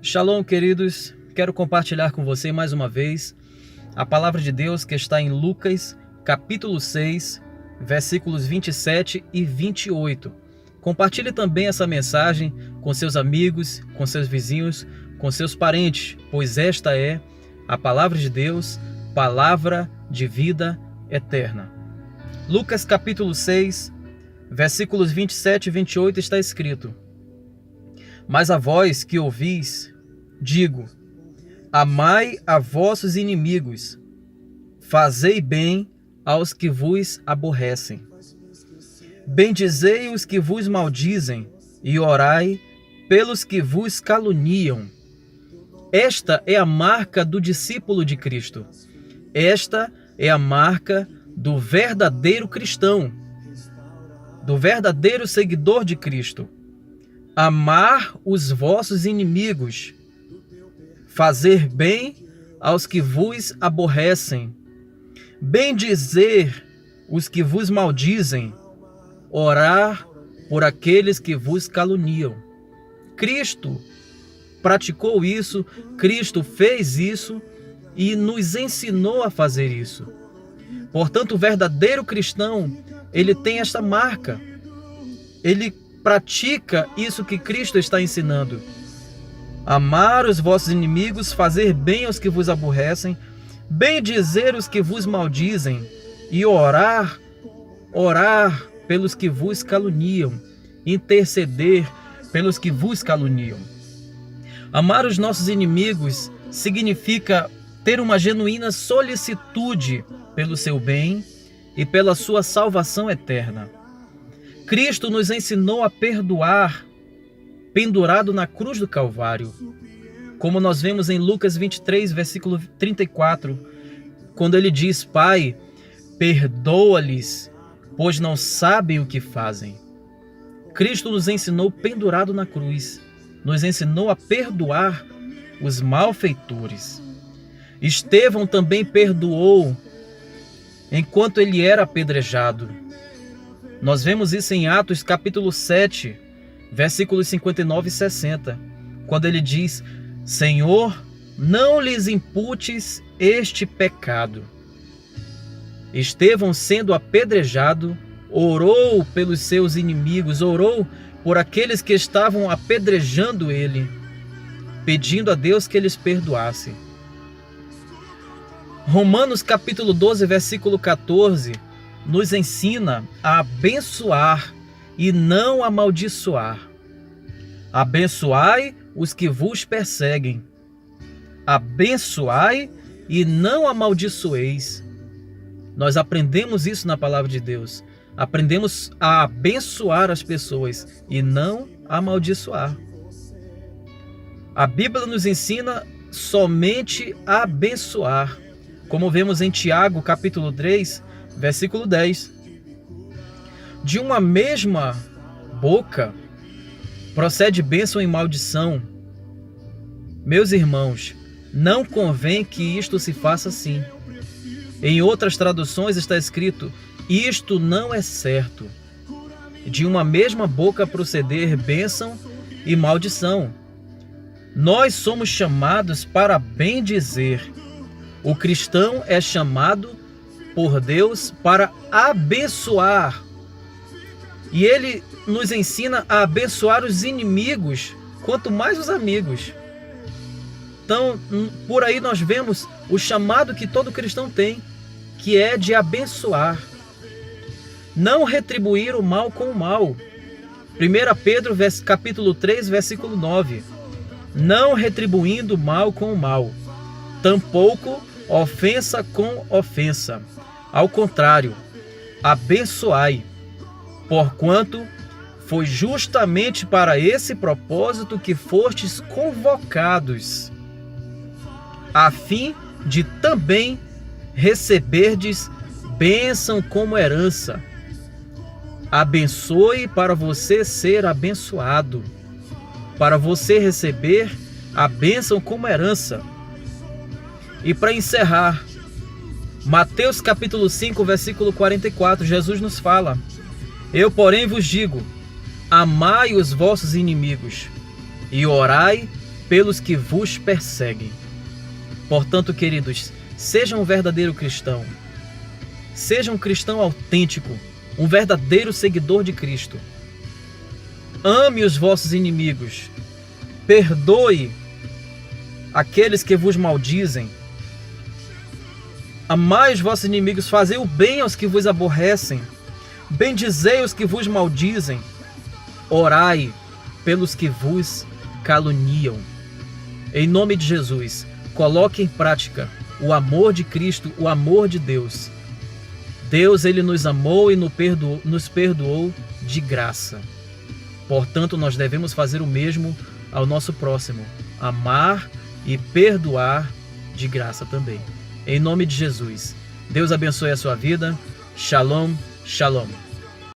Shalom, queridos. Quero compartilhar com você mais uma vez a palavra de Deus que está em Lucas, capítulo 6, versículos 27 e 28. Compartilhe também essa mensagem com seus amigos, com seus vizinhos, com seus parentes, pois esta é a palavra de Deus, palavra de vida eterna. Lucas, capítulo 6, versículos 27 e 28 está escrito: Mas a vós que ouvis, digo, amai a vossos inimigos, fazei bem aos que vos aborrecem. Bendizei os que vos maldizem e orai pelos que vos caluniam. Esta é a marca do discípulo de Cristo. Esta é a marca do verdadeiro cristão, do verdadeiro seguidor de Cristo. Amar os vossos inimigos, fazer bem aos que vos aborrecem, bendizer os que vos maldizem, orar por aqueles que vos caluniam. Cristo praticou isso, Cristo fez isso e nos ensinou a fazer isso. Portanto, o verdadeiro cristão, ele tem esta marca. Ele pratica isso que Cristo está ensinando. Amar os vossos inimigos, fazer bem aos que vos aborrecem, bendizer os que vos maldizem e orar pelos que vos caluniam, interceder pelos que vos caluniam. Amar os nossos inimigos significa ter uma genuína solicitude pelo seu bem e pela sua salvação eterna. Cristo nos ensinou a perdoar, pendurado na cruz do Calvário, como nós vemos em Lucas 23, versículo 34, quando ele diz: Pai, perdoa-lhes, pois não sabem o que fazem. Cristo nos ensinou pendurado na cruz, nos ensinou a perdoar os malfeitores. Estevão também perdoou enquanto ele era apedrejado. Nós vemos isso em Atos capítulo 7, versículos 59 e 60, quando ele diz: Senhor, não lhes imputes este pecado. Estevão, sendo apedrejado, orou pelos seus inimigos, orou por aqueles que estavam apedrejando ele, pedindo a Deus que eles perdoasse. Romanos capítulo 12, versículo 14, nos ensina a abençoar e não amaldiçoar. Abençoai os que vos perseguem. Abençoai e não amaldiçoeis. Nós aprendemos isso na palavra de Deus. Aprendemos a abençoar as pessoas e não amaldiçoar. A Bíblia nos ensina somente a abençoar, como vemos em Tiago capítulo 3, versículo 10. De uma mesma boca procede bênção e maldição. Meus irmãos, não convém que isto se faça assim. Em outras traduções está escrito: isto não é certo. De uma mesma boca proceder bênção e maldição. Nós somos chamados para bendizer. O cristão é chamado por Deus para abençoar. E ele nos ensina a abençoar os inimigos, quanto mais os amigos. Então, por aí nós vemos o chamado que todo cristão tem, que é de abençoar. Não retribuir o mal com o mal. 1 Pedro, capítulo 3, versículo 9. Não retribuindo o mal com o mal, tampouco ofensa com ofensa. Ao contrário, abençoai, porquanto foi justamente para esse propósito que fostes convocados, a fim de também receberdes bênção como herança. Abençoe para você ser abençoado, para você receber a bênção como herança. E para encerrar, Mateus capítulo 5, versículo 44, Jesus nos fala: Eu, porém, vos digo, amai os vossos inimigos e orai pelos que vos perseguem. Portanto, queridos, seja um verdadeiro cristão. Seja um cristão autêntico, um verdadeiro seguidor de Cristo. Ame os vossos inimigos. Perdoe aqueles que vos maldizem. Amai os vossos inimigos, fazei o bem aos que vos aborrecem. Bendizei os que vos maldizem. Orai pelos que vos caluniam. Em nome de Jesus, coloque em prática o amor de Cristo, o amor de Deus. Deus, Ele nos amou e nos perdoou de graça. Portanto, nós devemos fazer o mesmo ao nosso próximo. Amar e perdoar de graça também. Em nome de Jesus. Deus abençoe a sua vida. Shalom, shalom.